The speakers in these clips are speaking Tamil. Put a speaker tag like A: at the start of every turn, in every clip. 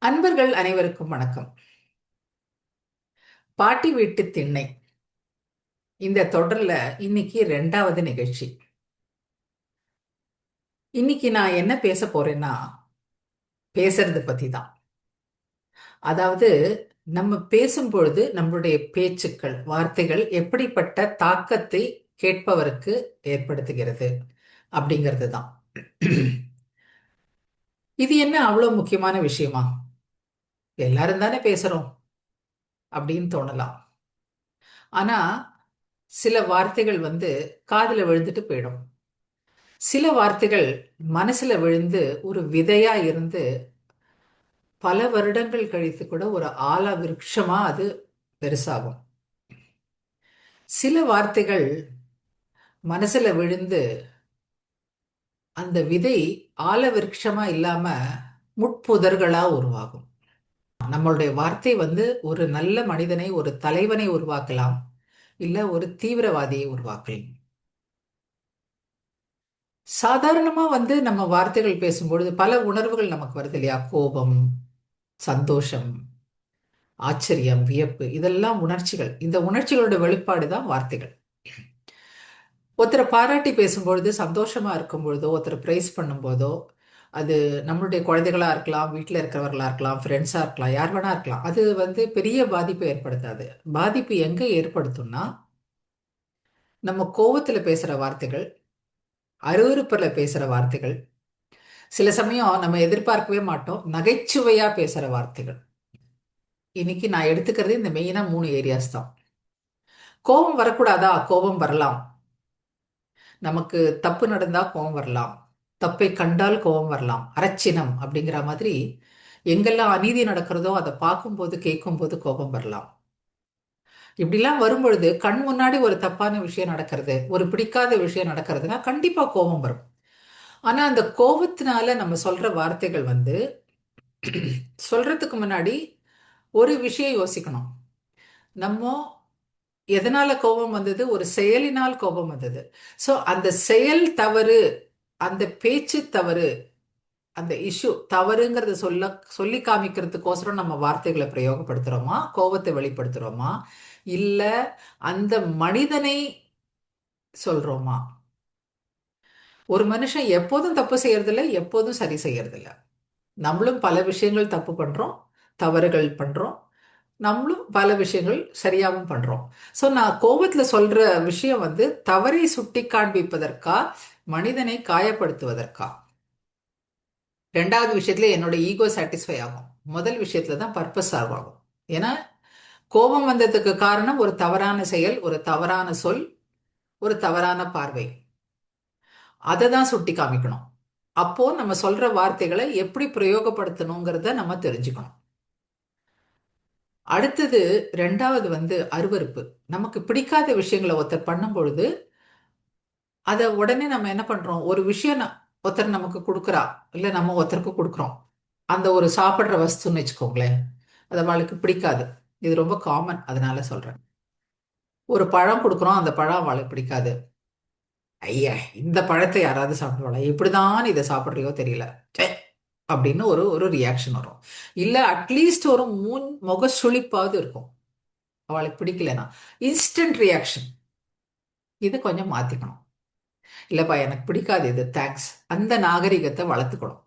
A: அன்பர்கள் அனைவருக்கும் வணக்கம். பாட்டி வீட்டு திண்ணை இந்த தொடர்ல இன்னைக்கு ரெண்டாவது நிகழ்ச்சி. இன்னைக்கு நான் என்ன பேச போறேன்னா, பேசுறது பத்தி தான். அதாவது, நம்ம பேசும் பொழுது நம்மளுடைய பேச்சுக்கள், வார்த்தைகள் எப்படிப்பட்ட தாக்கத்தை கேட்பவருக்கு ஏற்படுத்துகிறது அப்படிங்கிறது தான். இது என்ன அவ்வளவு முக்கியமான விஷயமா? எல்லாரும் தானே பேசுறோம் அப்படின்னு தோணலாம். ஆனா சில வார்த்தைகள் காதுல விழுந்துட்டு போயிடும். சில வார்த்தைகள் மனசுல விழுந்து ஒரு விதையா இருந்து பல வருடங்கள் கழித்து கூட ஒரு ஆலா விருட்சமா அது பெருசாகும். சில வார்த்தைகள் மனசுல விழுந்து அந்த விதை ஆல விருட்சமா இல்லாம முட்புதர்களா உருவாகும். நம்மளுடைய வார்த்தை ஒரு நல்ல மனிதனை, ஒரு தலைவனை உருவாக்கலாம், இல்ல ஒரு தீவிரவாதியை உருவாக்கலாம். சாதாரணமா நம்ம வார்த்தைகள் பேசும்பொழுது பல உணர்வுகள் நமக்கு வருது இல்லையா? கோபம், சந்தோஷம், ஆச்சரியம், வியப்பு, இதெல்லாம் உணர்ச்சிகள். இந்த உணர்ச்சிகளோட வெளிப்பாடு தான் வார்த்தைகள். ஒருத்தரை பாராட்டி பேசும்பொழுது, சந்தோஷமா இருக்கும் பொழுதோ, ஒருத்தரை பிரைஸ் பண்ணும்போதோ, அது நம்மளுடைய குழந்தைகளா இருக்கலாம், வீட்டில் இருக்கிறவர்களா இருக்கலாம், ஃப்ரெண்ட்ஸா இருக்கலாம், யார் வேணா இருக்கலாம். அது பெரிய பாதிப்பை ஏற்படுத்தாது. பாதிப்பு எங்க ஏற்படுத்தும்னா, நம்ம கோவத்துல பேசுற வார்த்தைகள், அருவருப்புல பேசுற வார்த்தைகள், சில சமயம் நம்ம எதிர்பார்க்கவே மாட்டோம், நகைச்சுவையா பேசுற வார்த்தைகள். இன்னைக்கு நான் எடுத்துக்கிறது இந்த மெயினா 3 ஏரியாஸ் தான். கோபம் வரக்கூடாதா? கோபம் வரலாம். நமக்கு தப்பு நடந்தா கோபம் வரலாம். தப்பை கண்டால் கோபம் வரலாம். அரச்சினம் அப்படிங்கிற மாதிரி எங்கெல்லாம் அநீதி நடக்கிறதோ அதை பார்க்கும்போது, கேட்கும்போது கோபம் வரலாம். இப்படிலாம் வரும்பொழுது கண் முன்னாடி ஒரு தப்பான விஷயம் நடக்கிறது, ஒரு பிடிக்காத விஷயம் நடக்கிறதுனா கண்டிப்பா கோபம் வரும். ஆனா அந்த கோபத்தினால நம்ம சொல்ற வார்த்தைகள் சொல்றதுக்கு முன்னாடி ஒரு விஷயம் யோசிக்கணும். நம்ம எதனால கோபம் வந்தது? ஒரு செயலினால் கோபம் வந்தது. சோ அந்த செயல் தவறு, அந்த பேச்சு தவறு, அந்த இஷ்யூ தவறுங்கிறத சொல்லி காமிக்கிறதுக்கோசரம் நம்ம வார்த்தைகளை பிரயோகப்படுத்துறோமா, கோபத்தை வெளிப்படுத்துறோமா, இல்ல அந்த மனிதனை சொல்றோமா? ஒரு மனுஷன் எப்போதும் தப்பு செய்யறதில்ல, எப்போதும் சரி செய்யறதில்ல. நம்மளும் பல விஷயங்கள் தப்பு பண்றோம், தவறுகள் பண்றோம். நம்மளும் பல விஷயங்கள் சரியாகவும் பண்றோம். சோ நான் கோபத்துல சொல்ற விஷயம் தவறை சுட்டி காண்பிப்பதற்கா, மனிதனை காயப்படுத்துவதற்கா? ரெண்டாவது விஷயத்துல என்னோட ஈகோ சாட்டிஸ்ஃபை ஆகும். முதல் விஷயத்துல தான் பர்பஸ் சால்வ் ஆகும். ஏன்னா கோபம் வந்ததுக்கு காரணம் ஒரு தவறான செயல், ஒரு தவறான சொல், ஒரு தவறான பார்வை. அதை தான் சுட்டி காமிக்கணும். அப்போ நம்ம சொல்ற வார்த்தைகளை எப்படி பிரயோகப்படுத்தணுங்கிறத நம்ம தெரிஞ்சுக்கணும். அடுத்தது ரெண்டாவது அருவருப்பு. நமக்கு பிடிக்காத விஷயங்களை ஒருத்தர் பண்ணும் பொழுது அதை உடனே நம்ம என்ன பண்றோம்? ஒரு விஷயம் ஒருத்தர் நமக்கு கொடுக்குறா, இல்ல நம்ம ஒருத்தருக்கு கொடுக்குறோம். அந்த ஒரு சாப்பிடுற வஸ்துன்னு வச்சுக்கோங்களேன், அது அவளுக்கு பிடிக்காது. இது ரொம்ப காமன், அதனால சொல்றேன். ஒரு பழம் கொடுக்குறோம், அந்த பழம் அவளுக்கு பிடிக்காது. ஐய, இந்த பழத்தை யாராவது சாப்பிடுவாளா? எப்படிதான் இதை சாப்பிட்றியோ தெரியல, ச்சே அப்படின்னு ஒரு ஒரு ரியாக்ஷன் வரும். இல்ல அட்லீஸ்ட் ஒரு முக சுளிப்பாவது இருக்கும். அவளுக்கு பிடிக்கலனா இன்ஸ்டன்ட் ரியாக்ஷன். இதை கொஞ்சம் மாத்திக்கணும். இல்லப்பா எனக்கு பிடிக்காது இது, தேங்க்ஸ். அந்த நாகரிகத்தை வளர்த்துக்கணும்.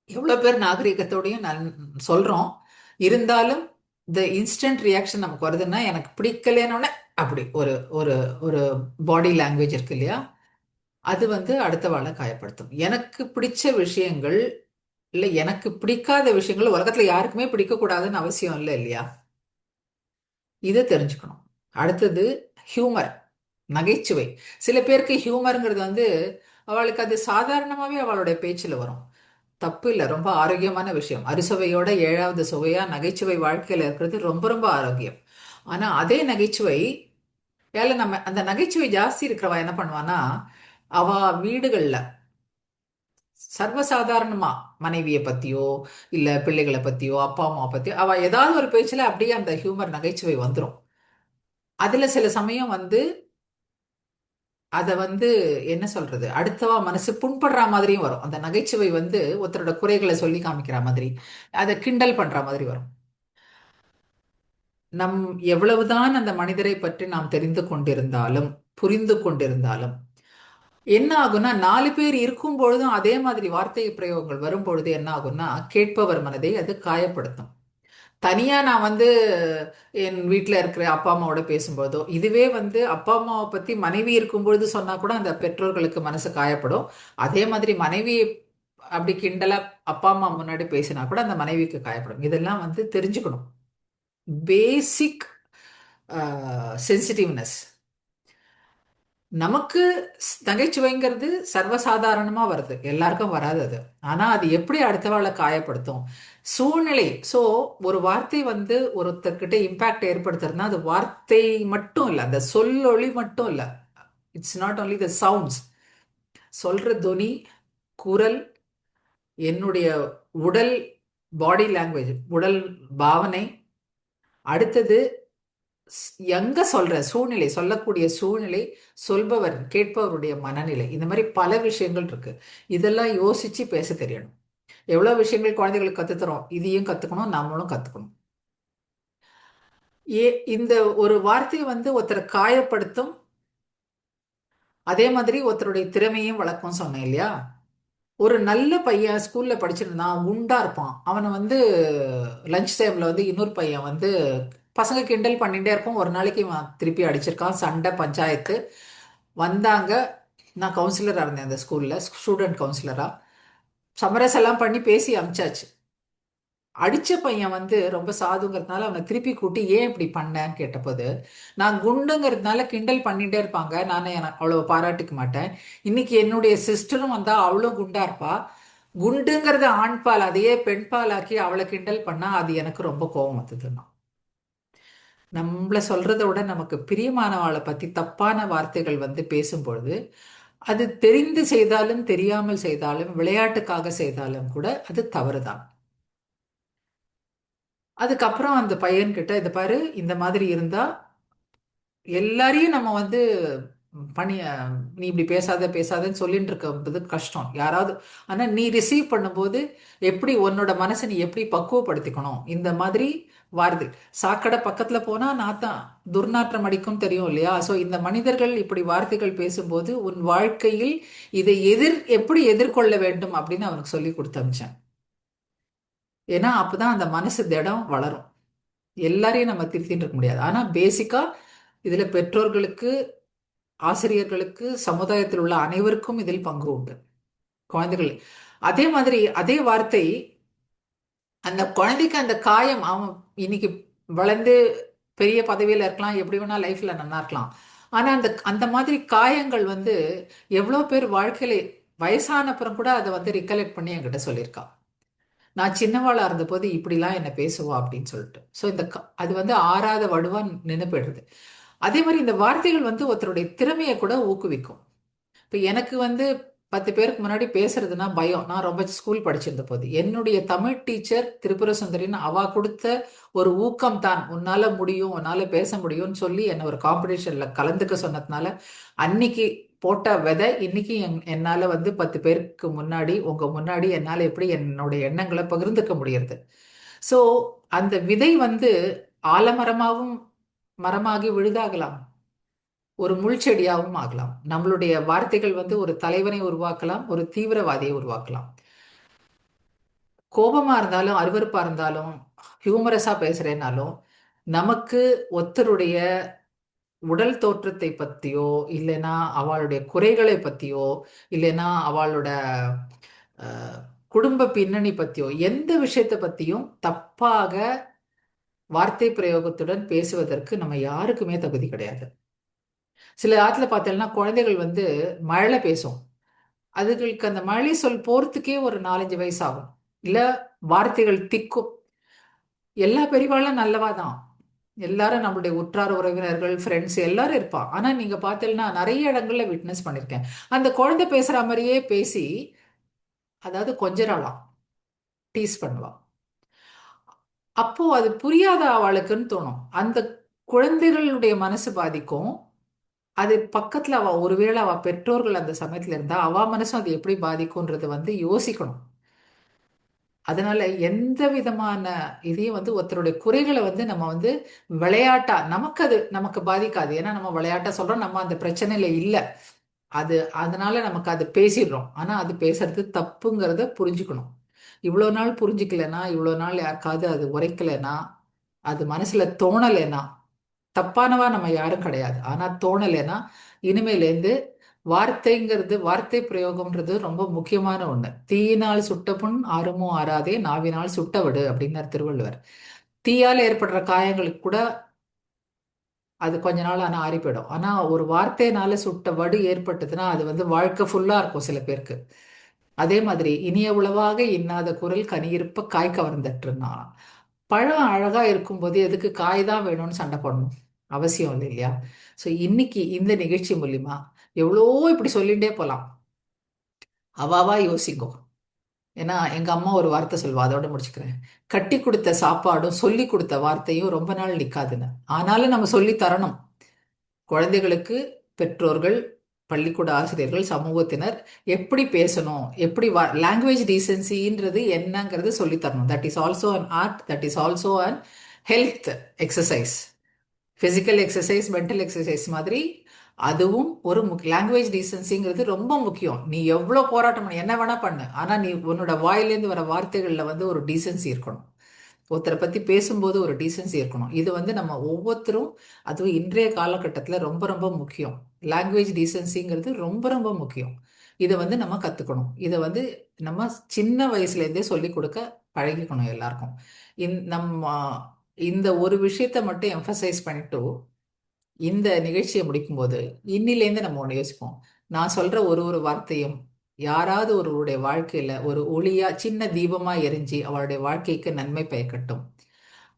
A: எவ்வளவு பேர் நாகரிகத்தோடையும் நான் சொல்றோம், இருந்தாலும் இந்த இன்ஸ்டன்ட் ரியாக்ஷன் நமக்கு வருதுன்னா, எனக்கு பிடிக்கலன்னு அப்படி ஒரு ஒரு ஒரு பாடி லாங்குவேஜ் இருக்கு இல்லையா? அது அடுத்த வாழை காயப்படுத்தும். எனக்கு பிடிச்ச விஷயங்கள், இல்ல எனக்கு பிடிக்காத விஷயங்கள் உலகத்துல யாருக்குமே பிடிக்க கூடாதுன்னு அவசியம் இல்லை இல்லையா? இதை தெரிஞ்சுக்கணும். அடுத்தது ஹியூமர், நகைச்சுவை. சில பேருக்கு ஹியூமருங்கிறது அவளுக்கு அது சாதாரணமாவே அவளுடைய பேச்சுல வரும். தப்பு இல்லை, ரொம்ப ஆரோக்கியமான விஷயம். அறுசுவையோட ஏழாவது சுவையா நகைச்சுவை வாழ்க்கையில இருக்கிறது ரொம்ப ரொம்ப ஆரோக்கியம். ஆனா அதே நகைச்சுவை நம்ம அந்த நகைச்சுவை ஜாஸ்தி இருக்கிறவா என்ன பண்ணுவானா, அவ வீடுகள்ல சர்வசாதாரணமா மனைவியை பத்தியோ, இல்ல பிள்ளைகளை பத்தியோ, அப்பா அம்மா பத்தியோ அவ ஏதாவது ஒரு பேச்சுல அப்படியே அந்த ஹியூமர், நகைச்சுவை வந்துடும். அதுல சில சமயம் அதை வந்து என்ன சொல்றது, அடுத்தவா மனசு புண்படுற மாதிரியும் வரும். அந்த நகைச்சுவை வந்து ஒருத்தரோட குறைகளை சொல்லி காமிக்கிற மாதிரி, அதை கிண்டல் பண்ற மாதிரி வரும். நம் எவ்வளவுதான் அந்த மனிதரை பற்றி நாம் தெரிந்து கொண்டிருந்தாலும், புரிந்து கொண்டிருந்தாலும், என்ன ஆகும்னா, நாலு பேர் இருக்கும் பொழுதும் அதே மாதிரி வார்த்தை பிரயோகங்கள் வரும் பொழுது என்ன ஆகும்னா, கேட்பவர் மனதை அது காயப்படுத்தும். தனியா நான் வந்து என் வீட்டில் இருக்கிற அப்பா அம்மாவோட பேசும்போதோ, இதுவே வந்து அப்பா அம்மாவை பத்தி மனைவி இருக்கும் பொழுது சொன்னா கூட அந்த பெற்றோர்களுக்கு மனசு காயப்படும். அதே மாதிரி மனைவி அப்படி கிண்டலா அப்பா அம்மா முன்னாடி பேசினா கூட அந்த மனைவிக்கு காயப்படும். இதெல்லாம் வந்து தெரிஞ்சுக்கணும். பேசிக் சென்சிட்டிவ்னஸ். நமக்கு நகைச்சுவைங்கிறது சர்வசாதாரணமா வருது, எல்லாருக்கும் வராது அது. ஆனா அது எப்படி அடுத்தவாளை காயப்படுத்தும், சூழ்நிலை. சோ ஒரு வார்த்தை வந்து ஒருத்தர்கிட்ட இம்பாக்ட் ஏற்படுத்துறதுன்னா அது வார்த்தை மட்டும் இல்ல, அந்த சொல்லொளி மட்டும் இல்ல. It's not only the sounds. சொல்ற தொனி, குரல், என்னுடைய உடல், பாடி லாங்குவேஜ், உடல் பாவனை, அடுத்தது எங்க சொல்ற சூழ்நிலை, சொல்லக்கூடிய சூழ்நிலை, சொல்பவர் கேட்பவருடைய மனநிலை, இந்த மாதிரி பல விஷயங்கள் இருக்கு. இதெல்லாம் யோசிச்சு பேச தெரியணும். எவ்வளவு விஷயங்கள் குழந்தைகளுக்கு கத்துத்தரோம், இதையும் கத்துக்கணும், நாமளும் கத்துக்கணும். ஏ இந்த ஒரு வார்த்தை வந்து ஒருத்தரை காயப்படுத்தும், அதே மாதிரி ஒருத்தருடைய திறமையும் வளர்க்கும் சொன்னேன் இல்லையா. ஒரு நல்ல பையன் ஸ்கூல்ல படிச்சிருந்தான், குண்டா இருப்பான். அவனை வந்து லஞ்ச் டைம்ல வந்து இன்னொரு பையன் வந்து பசங்க கிண்டல் பண்ணிட்டே இருப்போம். ஒரு நாளைக்கு இவன் திருப்பி அடிச்சிருக்கான். சண்டை, பஞ்சாயத்து வந்தாங்க. நான் கவுன்சிலரா இருந்தேன் அந்த ஸ்கூல்ல, ஸ்டூடெண்ட் கவுன்சிலரா. சமரசம் எல்லாம் பண்ணி பேசி அமிச்சாச்சு. அடிச்ச பையன் வந்து ரொம்ப சாதுங்கிறதுனால அவனை திருப்பி கூட்டி ஏன் இப்படி பண்ணேன்னு கேட்டபோது, நான் குண்டுங்கிறதுனால கிண்டல் பண்ணிட்டே இருப்பாங்க, நான் அவ்வளவு பாராட்டிக்க மாட்டேன். இன்னைக்கு என்னுடைய சிஸ்டரும் வந்தா அவளும் குண்டா இருப்பா, குண்டுங்கிறத ஆண் பால் அதையே பெண் பாலாக்கி அவளை கிண்டல் பண்ணா அது எனக்கு ரொம்ப கோபம் வந்ததுன்னா. நம்மள சொல்றதை விட நமக்கு பிரியமானவாளை பத்தி தப்பான வார்த்தைகள் வந்து பேசும்பொழுது, அது தெரிந்து செய்தாலும் தெரியாமல் செய்தாலும் விளையாட்டுக்காக செய்தாலும் கூட அது தவறுதான். அதுக்கப்புறம் அந்த பையன்கிட்ட, இதை பாரு, இந்த மாதிரி இருந்தா எல்லாரையும் நம்ம வந்து பண்ணி நீ இப்படி பேசாத பேசாதன்னு சொல்லிட்டு இருக்கிறது கஷ்டம் யாராவது. ஆனா நீ ரிசீவ் பண்ணும்போது எப்படி உன்னோட மனசை நீ எப்படி பக்குவப்படுத்திக்கணும், இந்த மாதிரி வார்த்தை. சாக்கடை பக்கத்துல போனா நாத்தான், துர்நாற்றம் அடிக்கும் தெரியும் இல்லையா. சோ இந்த மனிதர்கள் இப்படி வார்த்தைகள் பேசும்போது உன் வாழ்க்கையில் இதை எப்படி எதிர்கொள்ள வேண்டும் அப்படின்னு அவனுக்கு சொல்லி கொடுத்து அமிச்சேன். ஏன்னா அப்பதான் அந்த மனசு திடம் வளரும். எல்லாரையும் நம்ம திருத்திட்டு இருக்க முடியாது. ஆனா பேசிக்கா இதுல பெற்றோர்களுக்கு, ஆசிரியர்களுக்கு, சமுதாயத்தில் உள்ள அனைவருக்கும் இதில் பங்கு உண்டு. குழந்தைகள் அதே மாதிரி அதே வார்த்தை அந்த குழந்தைக்கு அந்த காயம், அவன் இன்னைக்கு வளர்ந்து பெரிய பதவியில இருக்கலாம், எப்படி வேணா லைஃப்ல நல்லா இருக்கலாம். ஆனா அந்த அந்த மாதிரி காயங்கள் வந்து எவ்வளோ பேர் வாழ்க்கையில வயசான அப்புறம் கூட அதை வந்து ரிகலெக்ட் பண்ணி என்கிட்ட சொல்லியிருக்கா. நான் சின்னவாளா இருந்தபோது இப்படிலாம் என்ன பேசுவா அப்படின்னு சொல்லிட்டு. ஸோ அது வந்து ஆறாத வடுவா நின்று போயிடுது. அதே மாதிரி இந்த வார்த்தைகள் வந்து ஒருத்தருடைய திறமையை கூட ஊக்குவிக்கும். இப்போ எனக்கு வந்து 10 பேருக்கு முன்னாடி பேசுறதுன்னா பயம். நான் ரொம்ப ஸ்கூல் படிச்சிருந்த போது என்னுடைய தமிழ் டீச்சர் திரிபுர சுந்தரின்னு அவ கொடுத்த ஒரு ஊக்கம் தான், உன்னால முடியும், உன்னால பேச முடியும்னு சொல்லி என்னை ஒரு காம்படிஷன்ல கலந்துக்க சொன்னதுனால அன்னைக்கு போட்ட விதை இன்னைக்கு என்னால வந்து 10 பேருக்கு முன்னாடி உங்க முன்னாடி என்னால எப்படி என்னுடைய எண்ணங்களை பகிர்ந்துக்க முடியுது. ஸோ அந்த விதை வந்து ஆலமரமாகவும் மரமாகி விழுதாகலாம், ஒரு முள் செடியாகவும் ஆகலாம். நம்மளுடைய வார்த்தைகள் வந்து ஒரு தலைவனை உருவாக்கலாம், ஒரு தீவிரவாதியை உருவாக்கலாம். கோபமா இருந்தாலும், அருவருப்பா இருந்தாலும், ஹியூமரஸா பேசுறேனாலும், நமக்கு ஒருத்தருடைய உடல் தோற்றத்தை பத்தியோ, இல்லைன்னா அவளுடைய குறைகளை பத்தியோ, இல்லைன்னா அவளோட அஹ், குடும்ப பின்னணி பத்தியோ, எந்த விஷயத்தை பத்தியும் தப்பாக வார்த்தை பிரயோகத்துடன் பேசுவதற்கு நம்ம யாருக்குமே தகுதி கிடையாது. சில ஆத்துல பார்த்தோம்னா குழந்தைகள் வந்து மழலை பேசும். அதுகளுக்கு அந்த மழலை சொல் போறதுக்கே ஒரு 4, 5 வயசு ஆகும். இல்ல வார்த்தைகள் திக்கும். எல்லா பெரியவாளும் நல்லவா தான். எல்லாரும் நம்மளுடைய உற்றார் உறவினர்கள், ஃப்ரெண்ட்ஸ் எல்லாரும் இருப்பா. ஆனா நீங்க பார்த்தீங்கன்னா நிறைய இடங்கள்ல விட்னஸ் பண்ணிருக்கேன். அந்த குழந்தை பேசுற மாதிரியே பேசி, அதாவது கொஞ்சராளாம், டீஸ் பண்ணுவா. அப்போ அது புரியாத அவளுக்குன்னு தோணும். அந்த குழந்தைகளுடைய மனசு பாதிக்கும். அது பக்கத்துல ஒருவேளை அவ பெற்றோர்கள் அந்த சமயத்துல இருந்தா அவ மனசும் அது எப்படி பாதிக்கும்ன்றது யோசிக்கணும். அதனால எந்த விதமான இதையும் ஒருத்தருடைய குறைகளை நம்ம விளையாட்டா நமக்கு பாதிக்காது. ஏன்னா நம்ம விளையாட்டா சொல்றோம், நம்ம அந்த பிரச்சனையில இல்ல. அது அதனால நமக்கு அது பேசிடுறோம். ஆனா அது பேசுறது தப்புங்கிறத புரிஞ்சுக்கணும். இவ்வளவு நாள் புரிஞ்சுக்கலனா, இவ்வளவு நாள் யாருக்காவது அது உரைக்கலைன்னா, அது மனசுல தோணலைன்னா, தப்பானவா நம்ம யாரும் கிடையாது. ஆனா தோணலைன்னா இனிமேலேருந்து வார்த்தை பிரயோகம்ன்றது ரொம்ப முக்கியமான ஒண்ணு. தீயினால் சுட்ட புண் ஆறுமோ ஆறாதே, நாவினால் சுட்ட விடு அப்படின்னார் திருவள்ளுவர். தீயால் ஏற்படுற காயங்களுக்கு கூட அது கொஞ்ச நாள் ஆனா ஆறி போயிடும். ஆனா ஒரு வார்த்தையினால சுட்ட வடு ஏற்பட்டதுன்னா அது வாழ்க்கை ஃபுல்லா இருக்கும் சில பேருக்கு. அதே மாதிரி இனிய உளவாக இன்னாத குரல் கனியிருப்ப காய் கவர்ந்தற்றுனா, பழம் அழகா இருக்கும்போது எதுக்கு காய் தான் வேணும்னு சண்டை போடணும்? அவசியம் இல்லை இல்லையா? ஸோ இன்னைக்கு இந்த நிகழ்ச்சி மூலியமா எவ்வளோ இப்படி சொல்லிட்டே போலாம். அவாவா யோசிங்கோ. ஏன்னா எங்க அம்மா ஒரு வார்த்தை சொல்வா, அதோட முடிச்சுக்கிறேன். கட்டி கொடுத்த சாப்பாடும் சொல்லி கொடுத்த வார்த்தையும் ரொம்ப நாள் நிக்காதுன்னு. ஆனாலும் நம்ம சொல்லி தரணும். குழந்தைகளுக்கு பெற்றோர்கள், பள்ளிக்கூட ஆசிரியர்கள், சமூகத்தினர் எப்படி பேசணும், எப்படி லாங்குவேஜ் டீசென்சின்றது என்னங்கிறது சொல்லி தரணும். That is also an art, that is also an health exercise. Physical exercise, mental exercise மாதிரி அதுவும் ஒரு லாங்குவேஜ் டீசன்சிங்கிறது ரொம்ப முக்கியம். நீ எவ்வளோ போராட்டம் பண்ண என்ன வேணா பண்ணு, ஆனா நீ உன்னோட வாயிலேருந்து வர வார்த்தைகள்ல ஒரு டீசன்சி இருக்கணும். ஒருத்தரை பத்தி பேசும்போது ஒரு டீசன்சி இருக்கணும். இது நம்ம ஒவ்வொருத்தரும், அதுவும் இன்றைய காலகட்டத்தில் ரொம்ப ரொம்ப முக்கியம். லாங்குவேஜ் டீசன்சிங்கிறது ரொம்ப ரொம்ப முக்கியம். இதை நம்ம கத்துக்கணும். இதை நம்ம சின்ன வயசுல இருந்தே சொல்லி கொடுக்க பழகிக்கணும் எல்லாருக்கும். நம்ம இந்த ஒரு விஷயத்த மட்டும் எம்பசைஸ் பண்ணிட்டு இந்த நிகழ்ச்சியை முடிக்கும்போது இன்னிலேருந்து நம்ம ஒன்று யோசிப்போம். நான் சொல்ற ஒரு ஒரு வார்த்தையும் யாராவது ஒருவருடைய வாழ்க்கையில ஒரு ஒளியா சின்ன தீபமா எரிஞ்சு அவளுடைய வாழ்க்கைக்கு நன்மை பயக்கட்டும்.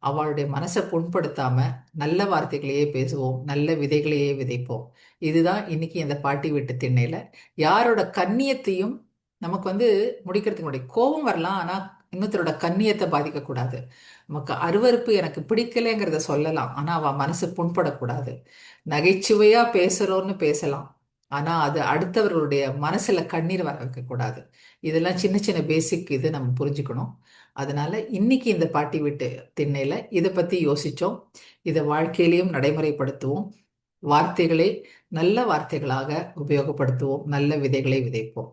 A: அவளுடைய மனசை புண்படுத்தாம நல்ல வார்த்தைகளையே பேசுவோம், நல்ல விதைகளையே விதைப்போம். இதுதான் இன்னைக்கு இந்த பாட்டி வீட்டு திண்ணையில. யாரோட கண்ணியத்தையும் நமக்கு முடிக்கிறதுக்கு முன்னாடி கோபம் வரலாம், ஆனா இன்னொருத்தரோட கண்ணியத்தை பாதிக்க கூடாது. நமக்கு அருவருப்பு எனக்கு பிடிக்கலைங்கிறத சொல்லலாம், ஆனா அவ மனசு புண்படக்கூடாது. நகைச்சுவையா பேசுறோம்னு பேசலாம், ஆனா அது அடுத்தவர்களுடைய மனசுல கண்ணீர் வர வைக்க கூடாது. இதெல்லாம் சின்ன சின்ன பேசிக் இது நம்ம புரிஞ்சுக்கணும். அதனால இன்னைக்கு இந்த பாட்டி வீட்டு திண்ணையில இதை பத்தி யோசிச்சோம். இதை வாழ்க்கையிலையும் நடைமுறைப்படுத்துவோம். வார்த்தைகளை நல்ல வார்த்தைகளாக உபயோகப்படுத்துவோம், நல்ல விதைகளை விதைப்போம்.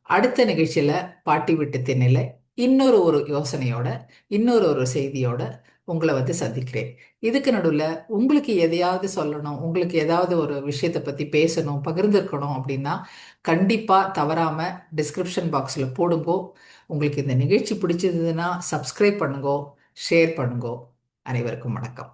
A: அடுத்த நிகழ்ச்சியில பாட்டி வீட்டு திண்ணையில இன்னொரு ஒரு யோசனையோட, இன்னொரு ஒரு செய்தியோட உங்களை சந்திக்கிறேன். இதுக்கு நடுவில் உங்களுக்கு எதையாவது சொல்லணும், உங்களுக்கு ஏதாவது ஒரு விஷயத்தை பத்தி பேசணும், பகிர்ந்துருக்கணும் அப்படின்னா கண்டிப்பா தவறாம டிஸ்கிரிப்ஷன் பாக்ஸ்ல போடுங்கோ. உங்களுக்கு இந்த நிகழ்ச்சி பிடிச்சிருந்ததுன்னா சப்ஸ்கிரைப் பண்ணுங்கோ, ஷேர் பண்ணுங்கோ. அனைவருக்கும் வணக்கம்.